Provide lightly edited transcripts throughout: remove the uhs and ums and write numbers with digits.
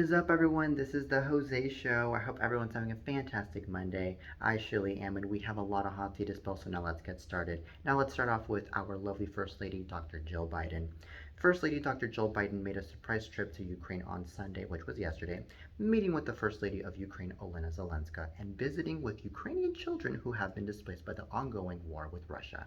is up, everyone? This is the Jose Show. I hope everyone's having a fantastic Monday. I surely am, and we have a lot of hot tea to spill, so now let's get started. Now, let's start off with our lovely First Lady, Dr. Jill Biden. First Lady Dr. Jill Biden made a surprise trip to Ukraine on Sunday, which was yesterday, meeting with the First Lady of Ukraine, Olena Zelenska, and visiting with Ukrainian children who have been displaced by the ongoing war with Russia.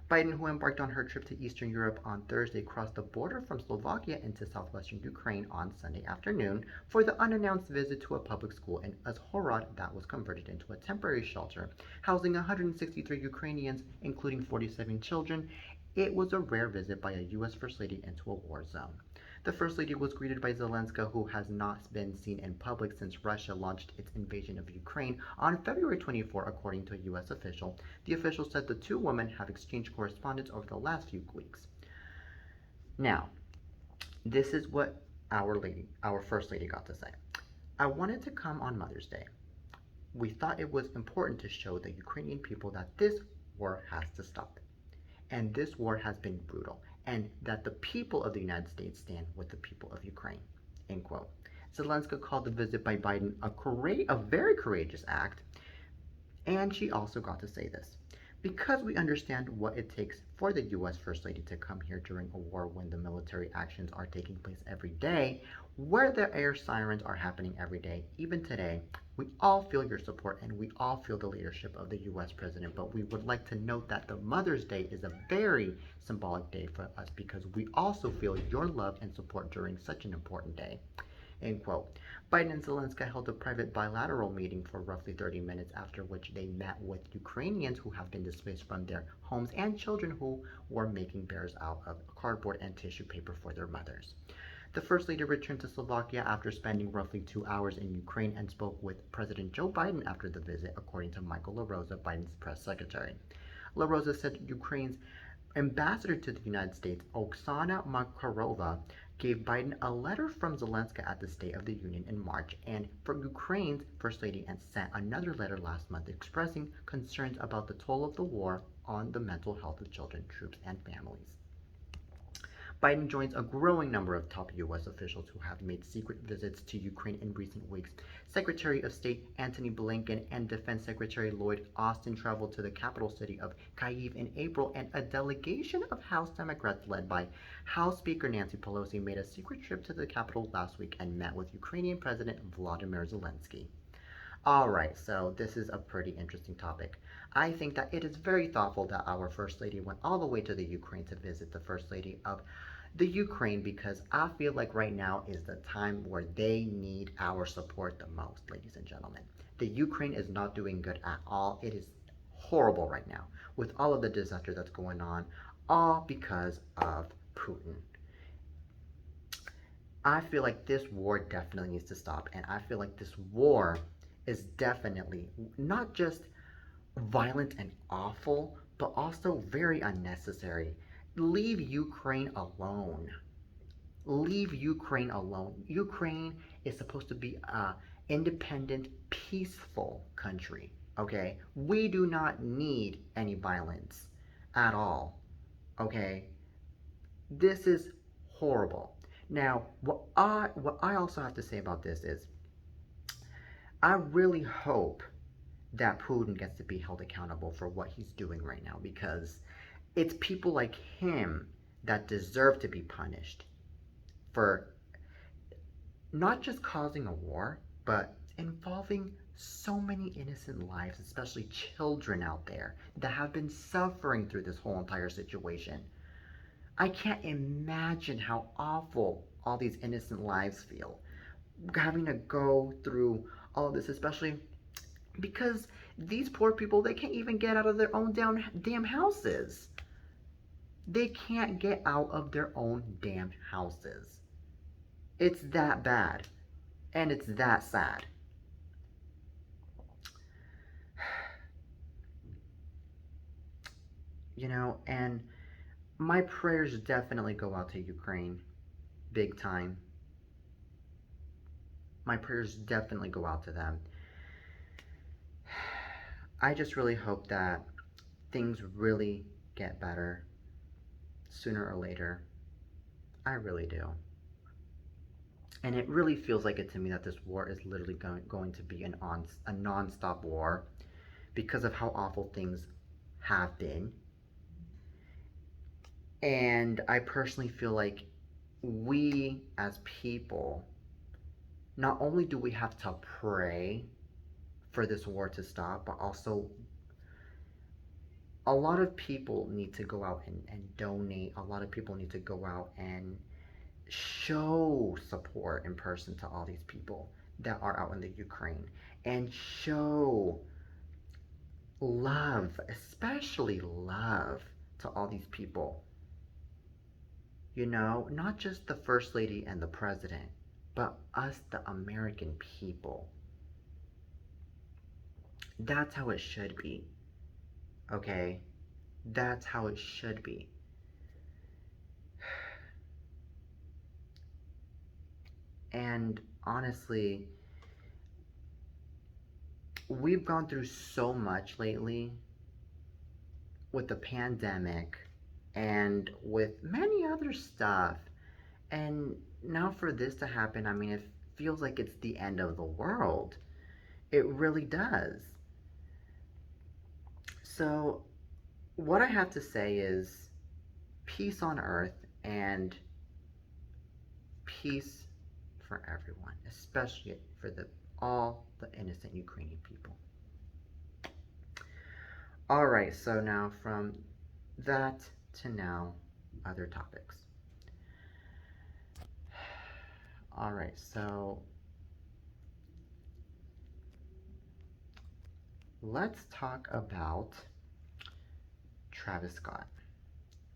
Biden, who embarked on her trip to Eastern Europe on Thursday, crossed the border from Slovakia into southwestern Ukraine on Sunday afternoon for the unannounced visit to a public school in Uzhhorod that was converted into a temporary shelter, housing 163 Ukrainians, including 47 children. It was a rare visit by a U.S. First Lady into a war zone. The First Lady was greeted by Zelenska, who has not been seen in public since Russia launched its invasion of Ukraine on February 24, according to a U.S. official. The official said the two women have exchanged correspondence over the last few weeks. Now, this is what our First Lady got to say. I wanted to come on Mother's Day. We thought it was important to show the Ukrainian people that this war has to stop. And this war has been brutal, and that the people of the United States stand with the people of Ukraine. End quote. Zelensky called the visit by Biden a very courageous act, and she also got to say this. Because we understand what it takes for the U.S. First Lady to come here during a war when the military actions are taking place every day, where the air sirens are happening every day, even today, we all feel your support and we all feel the leadership of the U.S. President. But we would like to note that the Mother's Day is a very symbolic day for us because we also feel your love and support during such an important day. End quote. Biden and Zelensky held a private bilateral meeting for roughly 30 minutes, after which they met with Ukrainians who have been displaced from their homes and children who were making bears out of cardboard and tissue paper for their mothers. The First Lady returned to Slovakia after spending roughly 2 hours in Ukraine and spoke with President Joe Biden after the visit, according to Michael LaRosa, Biden's press secretary. LaRosa said Ukraine's Ambassador to the United States, Oksana Makarova, gave Biden a letter from Zelensky at the State of the Union in March, and for Ukraine's First Lady and sent another letter last month expressing concerns about the toll of the war on the mental health of children, troops, and families. Biden joins a growing number of top U.S. officials who have made secret visits to Ukraine in recent weeks. Secretary of State Antony Blinken and Defense Secretary Lloyd Austin traveled to the capital city of Kyiv in April, and a delegation of House Democrats led by House Speaker Nancy Pelosi made a secret trip to the capital last week and met with Ukrainian President Volodymyr Zelensky. Alright, so this is a pretty interesting topic. I think that it is very thoughtful that our First Lady went all the way to the Ukraine to visit the First Lady of the Ukraine, because I feel like right now is the time where they need our support the most, ladies and gentlemen. The Ukraine is not doing good at all. It is horrible right now with all of the disaster that's going on, all because of Putin. I feel like this war definitely needs to stop, and I feel like this war is definitely not just violent and awful, but also very unnecessary. Leave Ukraine alone. Leave Ukraine alone. Ukraine is supposed to be a independent, peaceful country. Okay? We do not need any violence at all. Okay? This is horrible. Now, what I also have to say about this is I really hope that Putin gets to be held accountable for what he's doing right now, because it's people like him that deserve to be punished for not just causing a war, but involving so many innocent lives, especially children out there that have been suffering through this whole entire situation. I can't imagine how awful all these innocent lives feel, having to go through all of this, especially because these poor people, they can't even get out of their own damn houses. They can't get out of their own damn houses. It's that bad, and it's that sad. And my prayers definitely go out to Ukraine, big time. My prayers definitely go out to them. I just really hope that things really get better sooner or later. I really do. And it really feels like it to me that this war is literally going to be a non-stop war because of how awful things have been. And I personally feel like we as people, not only do we have to pray for this war to stop, but also a lot of people need to go out and donate. A lot of people need to go out and show support in person to all these people that are out in the Ukraine and show love, especially love to all these people. You know, not just the First Lady and the President, but us, the American people. That's how it should be, okay? That's how it should be. And honestly, we've gone through so much lately with the pandemic and with many other stuff. And now for this to happen, I mean, it feels like it's the end of the world. It really does. So, what I have to say is peace on earth and peace for everyone, especially for all the innocent Ukrainian people. All right, so now from that to now, other topics. All right, so let's talk about Travis Scott.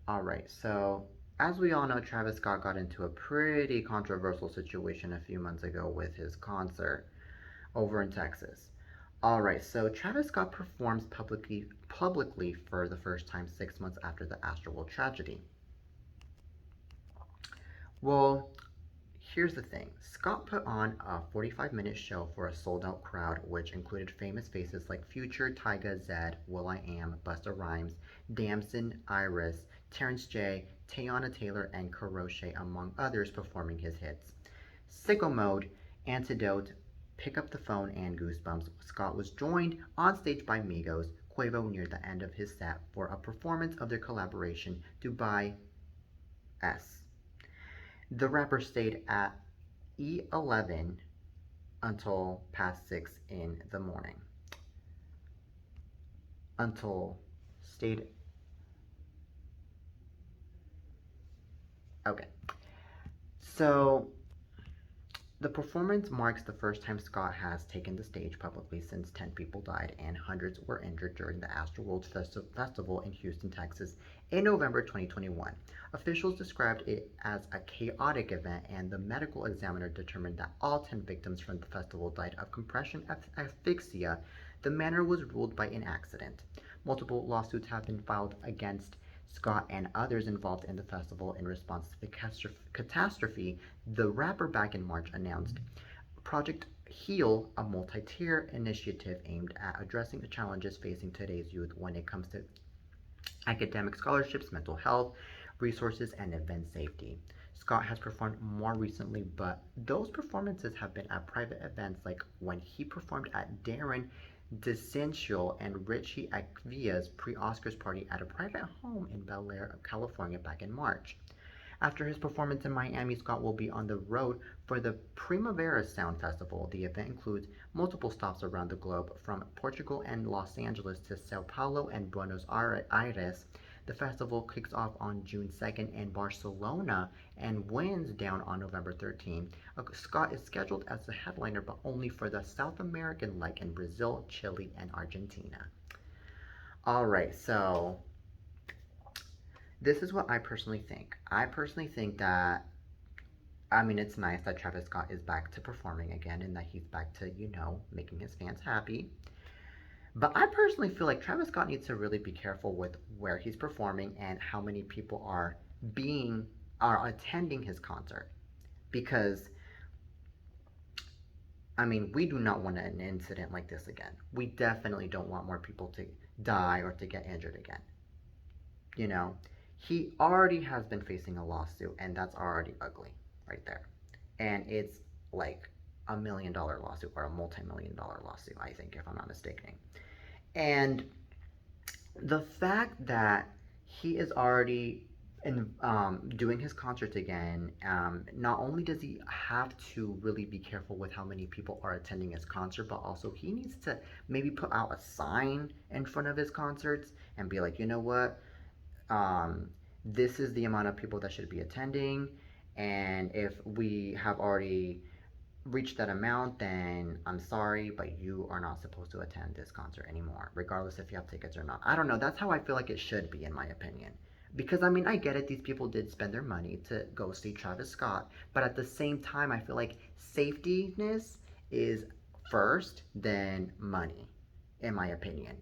All right, so as we all know, Travis Scott got into a pretty controversial situation a few months ago with his concert over in Texas. All right, so Travis Scott performs publicly for the first time 6 months after the Astroworld tragedy. Well, here's the thing. Scott put on a 45-minute show for a sold-out crowd, which included famous faces like Future, Tyga, Zedd, will.i.am, Busta Rhymes, Damson, Iris, Terrence J, Teyana Taylor, and Karrueche, among others, performing his hits. Sicko Mode, Antidote, Pick Up the Phone, and Goosebumps. Scott was joined on stage by Migos, Quavo near the end of his set for a performance of their collaboration, Dubai S. The rapper stayed at E11 until past 6 in the morning. Until stayed. Okay. So the performance marks the first time Scott has taken the stage publicly since 10 people died and hundreds were injured during the Astroworld Festival in Houston, Texas in November 2021. Officials described it as a chaotic event, and the medical examiner determined that all 10 victims from the festival died of compression asphyxia. The manner was ruled by an accident. Multiple lawsuits have been filed against Scott and others involved in the festival in response to the catastrophe. The rapper back in March announced Project Heal, a multi-tier initiative aimed at addressing the challenges facing today's youth when it comes to academic scholarships, mental health, resources, and event safety. Scott has performed more recently, but those performances have been at private events, like when he performed at Darren DeSancio and Richie Acvia's pre-Oscars party at a private home in Bel Air, California back in March. After his performance in Miami, Scott will be on the road for the Primavera Sound Festival. The event includes multiple stops around the globe, from Portugal and Los Angeles to Sao Paulo and Buenos Aires. The festival kicks off on June 2nd in Barcelona and winds down on November 13th. Scott is scheduled as the headliner, but only for the South American leg in Brazil, Chile, and Argentina. All right, so this is what I personally think. I personally think that, I mean, it's nice that Travis Scott is back to performing again and that he's back to, making his fans happy. But I personally feel like Travis Scott needs to really be careful with where he's performing and how many people are attending his concert. Because I mean, we do not want an incident like this again. We definitely don't want more people to die or to get injured again. You know, he already has been facing a lawsuit, and that's already ugly right there. and it's like $1 million lawsuit or a multi-million-dollar lawsuit, I think, if I'm not mistaken. And the fact that he is already doing his concerts again, not only does he have to really be careful with how many people are attending his concert, but also he needs to maybe put out a sign in front of his concerts and be like, you know what, um, this is the amount of people that should be attending, and if we have already reach that amount, then I'm sorry, but you are not supposed to attend this concert anymore, regardless if you have tickets or not. I don't know. That's how I feel like it should be, in my opinion. Because, I mean, I get it. These people did spend their money to go see Travis Scott. But at the same time, I feel like safetyness is first, then money, in my opinion.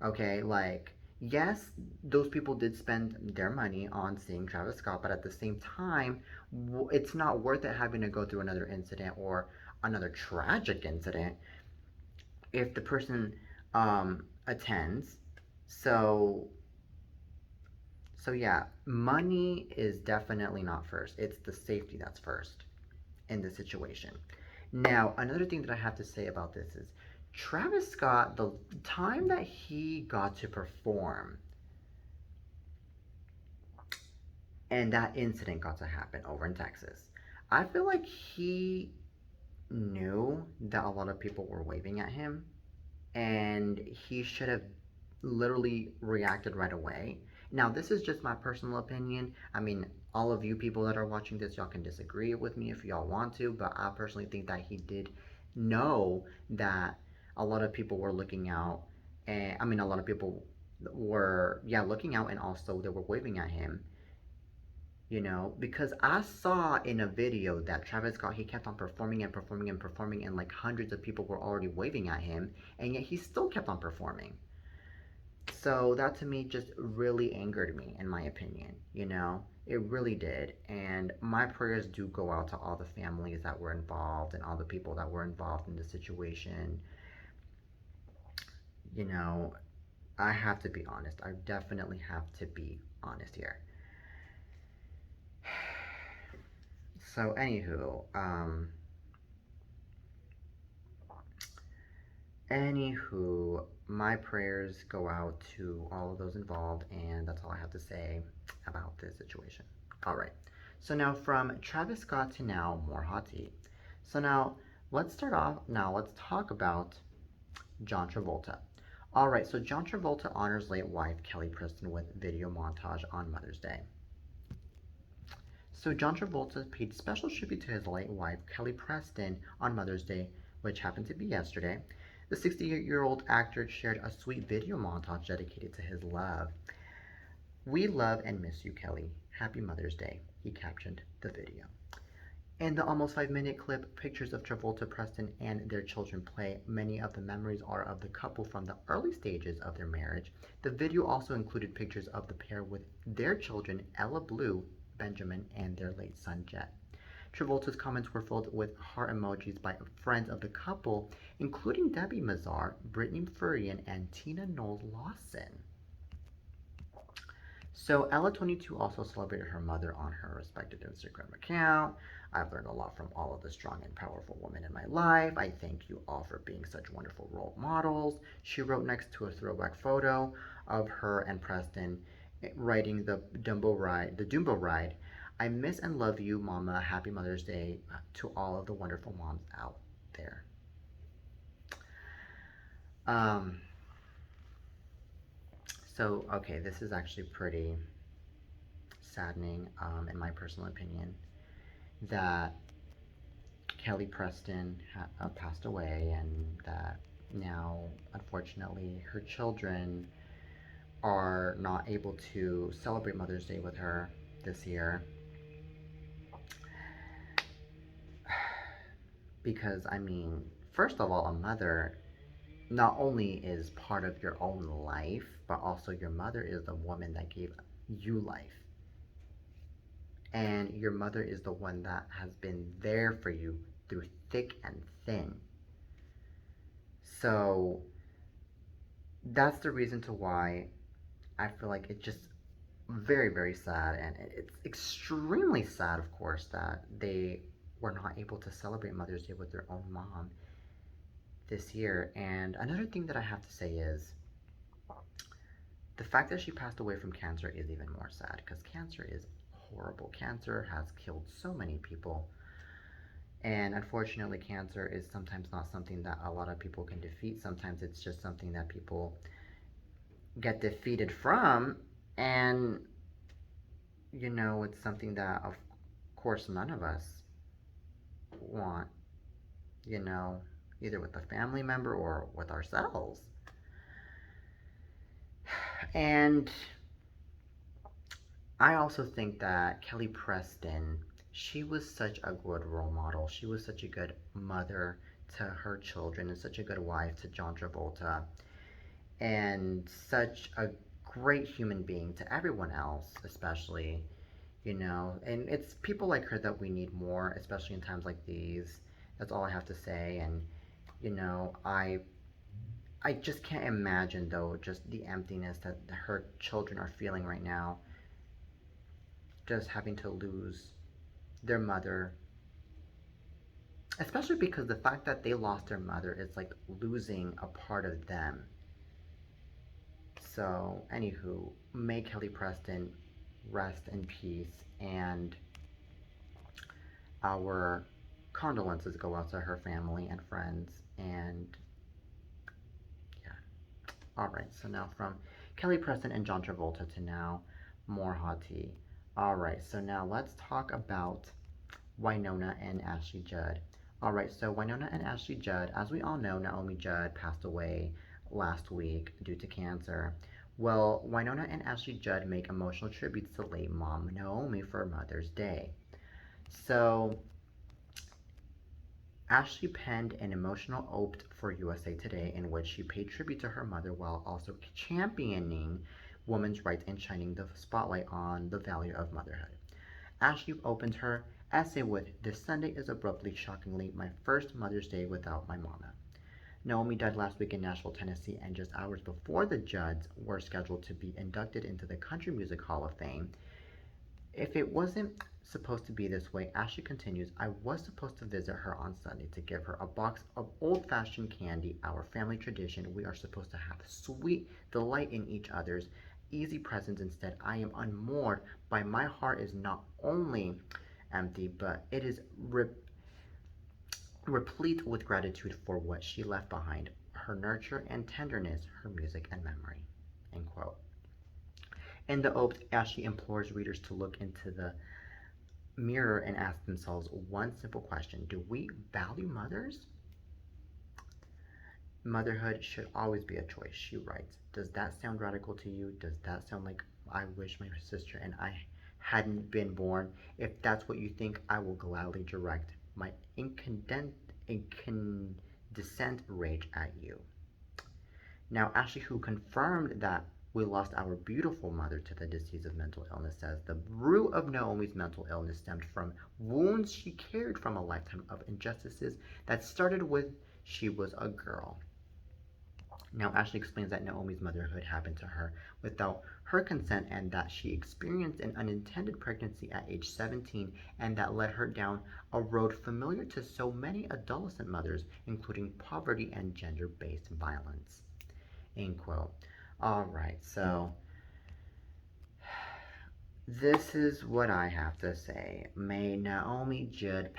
Okay, like, yes, those people did spend their money on seeing Travis Scott, but at the same time, it's not worth it having to go through another incident or another tragic incident if the person attends. So, so yeah, money is definitely not first. It's the safety that's first in this situation. Now, another thing that I have to say about this is Travis Scott, the time that he got to perform and that incident got to happen over in Texas, I feel like he knew that a lot of people were waving at him and he should have literally reacted right away. Now, this is just my personal opinion. I mean, all of you people that are watching this, y'all can disagree with me if y'all want to, but I personally think that he did know that a lot of people were looking out. And I mean, a lot of people were, yeah, looking out, and also they were waving at him, because I saw in a video that Travis Scott, he kept on performing and performing and performing, and like hundreds of people were already waving at him, and yet he still kept on performing. So that to me just really angered me, in my opinion. It really did. And my prayers do go out to all the families that were involved and all the people that were involved in the situation. You know, I have to be honest. I definitely have to be honest here. So, anywho, my prayers go out to all of those involved, and that's all I have to say about this situation. All right. So now from Travis Scott to now more hot tea. So now let's start off. Now let's talk about John Travolta. All right. So John Travolta honors late wife Kelly Preston with video montage on Mother's Day. So John Travolta paid special tribute to his late wife Kelly Preston on Mother's Day, which happened to be yesterday. The 68-year-old actor shared a sweet video montage dedicated to his love. "We love and miss you, Kelly. Happy Mother's Day," he captioned the video. In the almost 5-minute clip, pictures of Travolta, Preston, and their children play. Many of the memories are of the couple from the early stages of their marriage. The video also included pictures of the pair with their children, Ella Blue, Benjamin, and their late son, Jet. Travolta's comments were filled with heart emojis by friends of the couple, including Debbie Mazar, Brittany Furrian, and Tina Knowles Lawson. So Ella22 also celebrated her mother on her respective Instagram account. "I've learned a lot from all of the strong and powerful women in my life. I thank you all for being such wonderful role models," she wrote next to a throwback photo of her and Preston riding the Dumbo ride. "I miss and love you, Mama. Happy Mother's Day to all of the wonderful moms out there." Um, so, okay, this is actually pretty saddening, in my personal opinion, that Kelly Preston passed away, and that now, unfortunately, her children are not able to celebrate Mother's Day with her this year. Because, I mean, first of all, a mother not only is part of your own life, but also your mother is the woman that gave you life. And your mother is the one that has been there for you through thick and thin. So that's the reason to why I feel like it's just very, very sad. And it's extremely sad, of course, that they were not able to celebrate Mother's Day with their own mom this year. And another thing that I have to say is the fact that she passed away from cancer is even more sad because cancer is horrible. Cancer has killed so many people. And unfortunately, cancer is sometimes not something that a lot of people can defeat. Sometimes it's just something that people get defeated from. And, it's something that, of course, none of us want, you know, either with a family member or with ourselves. And I also think that Kelly Preston, she was such a good role model. She was such a good mother to her children and such a good wife to John Travolta and such a great human being to everyone else, especially, and it's people like her that we need more, especially in times like these. That's all I have to say. And, you know, I I just can't imagine though just the emptiness that her children are feeling right now, just having to lose their mother, especially because the fact that they lost their mother is like losing a part of them. So, anywho, may Kelly Preston rest in peace, and our condolences go out to her family and friends. And yeah, all right. So now from Kelly Preston and John Travolta to now more hot tea. All right. So now let's talk about Winona and Ashley Judd. All right, so Winona and Ashley Judd, as we all know, Naomi Judd passed away last week due to cancer. Well, Winona and Ashley Judd make emotional tributes to late mom Naomi for Mother's Day. So, Ashley penned an emotional ode for USA Today in which she paid tribute to her mother while also championing women's rights and shining the spotlight on the value of motherhood. Ashley opens her essay with, "This Sunday is abruptly, shockingly, my first Mother's Day without my mama." Naomi died last week in Nashville, Tennessee, and just hours before the Judds were scheduled to be inducted into the Country Music Hall of Fame. If it wasn't supposed to be this way, Ashley continues, "I was supposed to visit her on Sunday to give her a box of old fashioned candy, our family tradition. We are supposed to have sweet delight in each other's easy presence. Instead, I am unmoored by my heart is not only empty, but it is replete with gratitude for what she left behind, her nurture and tenderness, her music and memory." End quote. In the ode, Ashley implores readers to look into the mirror and ask themselves one simple question: do we value mothers? Motherhood should always be a choice, she writes. Does that sound radical to you? Does that sound like I wish my sister and I hadn't been born? If that's what you think, I will gladly direct my incandescent rage at you. Now, Ashley, who confirmed that we lost our beautiful mother to the disease of mental illness, says the root of Naomi's mental illness stemmed from wounds she carried from a lifetime of injustices that started with she was a girl. Now, Ashley explains that Naomi's motherhood happened to her without her consent and that she experienced an unintended pregnancy at age 17 and that led her down a road familiar to so many adolescent mothers, including poverty and gender based violence. End quote. All right, so this is what I have to say. May Naomi Judd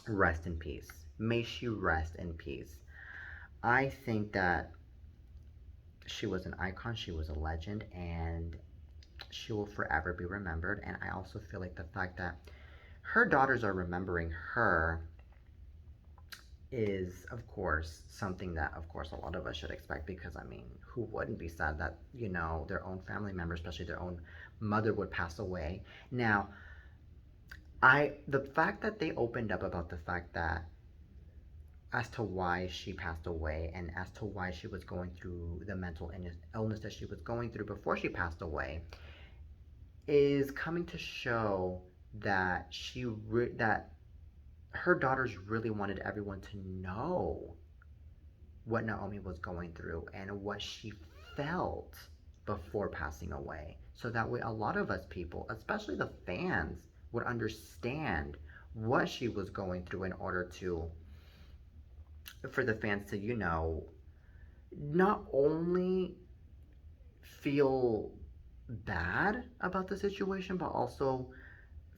rest in peace. May she rest in peace. I think that she was an icon, she was a legend, and she will forever be remembered. And I also feel like the fact that her daughters are remembering her is, of course, something that, of course, a lot of us should expect because, I mean, who wouldn't be sad that, their own family member, especially their own mother, would pass away? Now, the fact that they opened up about the fact that as to why she passed away and as to why she was going through the mental illness that she was going through before she passed away is coming to show that that her daughters really wanted everyone to know what Naomi was going through and what she felt before passing away. So that way, a lot of us people, especially the fans, would understand what she was going through in order to, for the fans to, not only feel bad about the situation, but also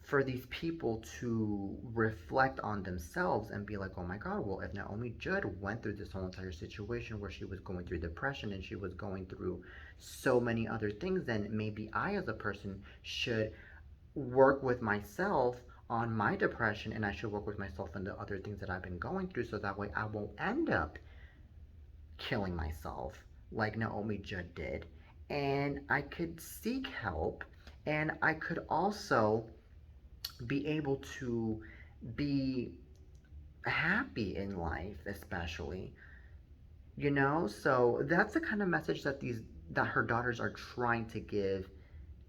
for these people to reflect on themselves and be like, oh my God, well, if Naomi Judd went through this whole entire situation where she was going through depression and she was going through so many other things, then maybe I, as a person, should work with myself on my depression, and I should work with myself on the other things that I've been going through so that way I won't end up killing myself like Naomi Judd did. And I could seek help, and I could also be able to be happy in life, especially, so that's the kind of message that her daughters are trying to give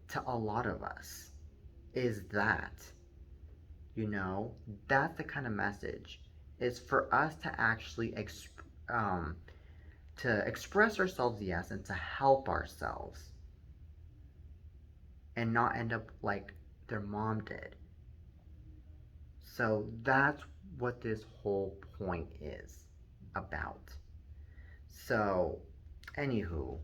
to a lot of us, is that, you know that's the kind of message, is for us to actually um, to express ourselves, yes, and to help ourselves, and not end up like their mom did. So that's what this whole point is about. So, anywho,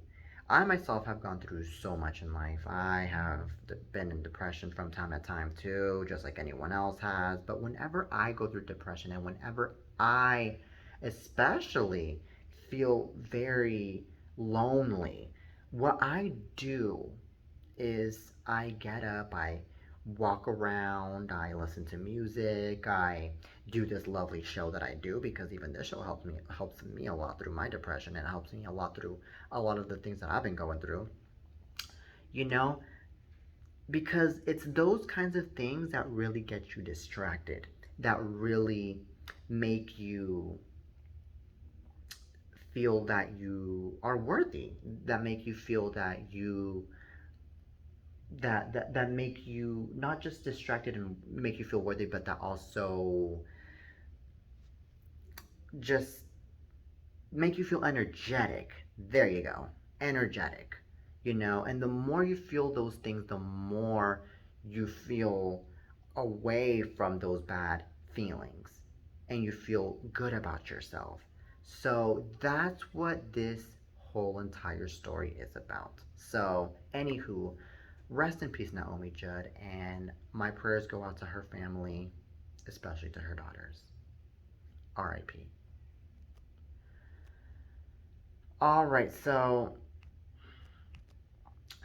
I myself have gone through so much in life. I have been in depression from time to time too, just like anyone else has. But whenever I go through depression, and whenever I especially feel very lonely, what I do is I get up, I walk around, I listen to music, I do this lovely show that I do, because even this show helps me a lot through my depression, and it helps me a lot through a lot of the things that I've been going through. You know, because it's those kinds of things that really get you distracted, that really make you feel that you are worthy, that make you feel that make you not just distracted and make you feel worthy, but that also just make you feel energetic. There you go. Energetic. And the more you feel those things, the more you feel away from those bad feelings, and you feel good about yourself. So that's what this whole entire story is about. So, anywho, rest in peace, Naomi Judd, and my prayers go out to her family, especially to her daughters. R.I.P. All right, so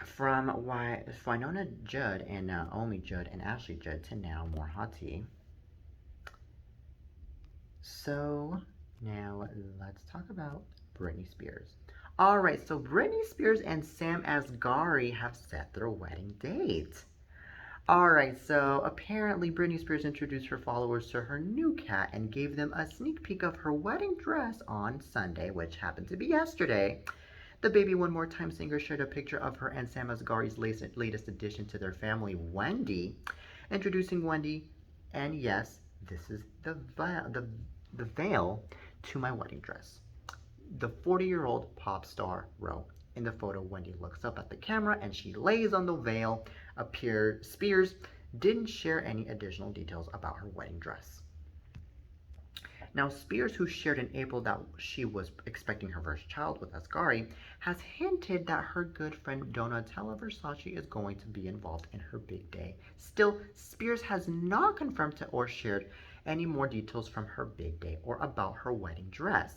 from Winona Judd and Naomi Judd and Ashley Judd to now more hot tea. So now let's talk about Britney Spears. All right, so Britney Spears and Sam Asghari have set their wedding date. Alright, so apparently Britney Spears introduced her followers to her new cat and gave them a sneak peek of her wedding dress on Sunday, which happened to be yesterday. The Baby One More Time singer shared a picture of her and Sam Asghari's latest addition to their family, Wendy. Introducing Wendy, and yes, this is the veil to my wedding dress. The 40-year-old pop star wrote. In the photo, Wendy looks up at the camera and she lays on the veil. Spears didn't share any additional details about her wedding dress. Now, Spears, who shared in April that she was expecting her first child with Asghari, has hinted that her good friend Donatella Versace is going to be involved in her big day. Still, Spears has not confirmed or shared any more details from her big day or about her wedding dress.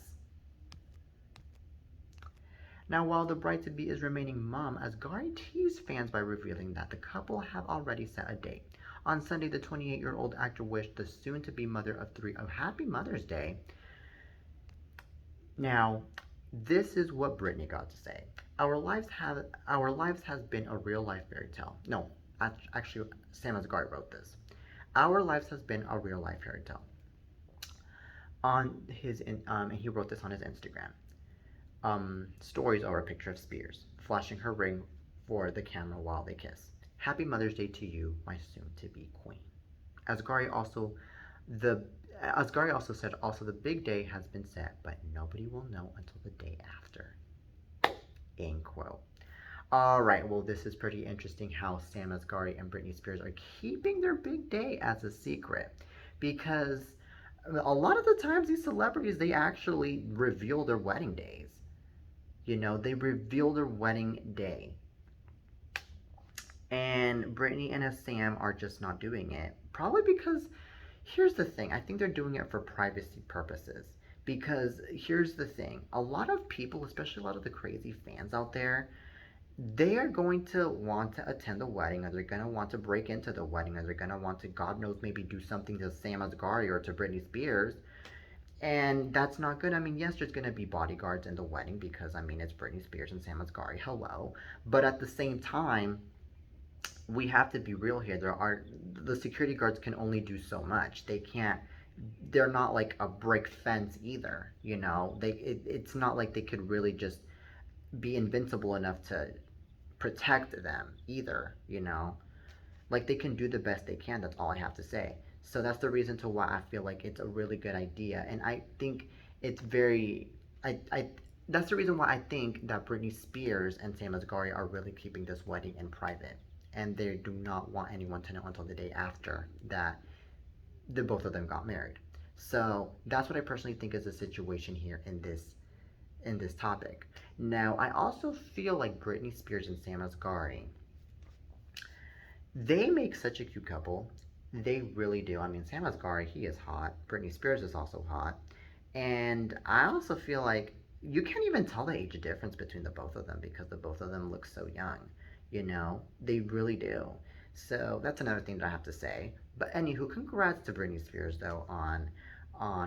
Now, while the bride-to-be is remaining mom, Asghari teased fans by revealing that the couple have already set a date. On Sunday, the 28-year-old actor wished the soon-to-be mother of three a happy Mother's Day. Now, this is what Britney got to say. Our lives has been a real-life fairy tale. No, actually, Sam Asghari wrote this. Our lives has been a real-life fairy tale. He wrote this on his Instagram. Stories are a picture of Spears, flashing her ring for the camera while they kiss. Happy Mother's Day to you, my soon-to-be queen. Asghari also said the big day has been set, but nobody will know until the day after. End quote. All right, well, this is pretty interesting how Sam Asghari and Britney Spears are keeping their big day as a secret because a lot of the times these celebrities they actually reveal their wedding days. You know, they reveal their wedding day. And Britney and Sam are just not doing it. Probably because here's the thing, I think they're doing it for privacy purposes. Because here's the thing, a lot of people, especially a lot of the crazy fans out there, they are going to want to attend the wedding, or they're going to want to break into the wedding, or they're going to want to, God knows, maybe do something to Sam Asghari or to Britney Spears. And that's not good. I mean, yes, there's going to be bodyguards in the wedding because, I mean, it's Britney Spears and Sam Asghari. Hello. But at the same time, we have to be real here. The security guards can only do so much. They can't. They're not like a brick fence either. You know, it's not like they could really just be invincible enough to protect them either. You know, like they can do the best they can. That's all I have to say. So that's the reason to why I feel like it's a really good idea, and I think it's very. I that's the reason why I think that Britney Spears and Sam Asghari are really keeping this wedding in private, and they do not want anyone to know until the day after that the both of them got married. So that's what I personally think is the situation here in this topic. Now I also feel like Britney Spears and Sam Asghari they make such a cute couple. They really do. I mean, Sam Asghari, he is hot. Britney Spears is also hot. And I also feel like you can't even tell the age difference between the both of them because the both of them look so young. You know, they really do. So that's another thing that I have to say. But anywho, congrats to Britney Spears though on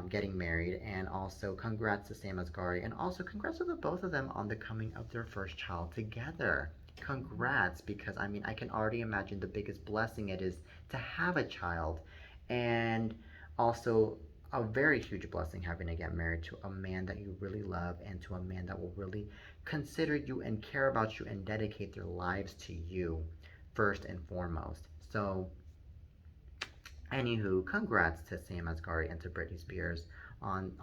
getting married, and also congrats to Sam Asghari, and also congrats to the both of them on the coming of their first child together. Congrats, because I mean, I can already imagine the biggest blessing it is to have a child, and also a very huge blessing having to get married to a man that you really love and to a man that will really consider you and care about you and dedicate their lives to you first and foremost. So, anywho, congrats to Sam Asghari and to Britney Spears on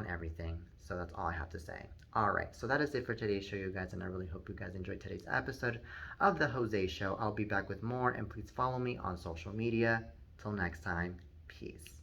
everything. So that's all I have to say. All right, so that is it for today's show, you guys, and I really hope you guys enjoyed today's episode of the Jose Show. I'll be back with more, and please follow me on social media. Till next time, peace.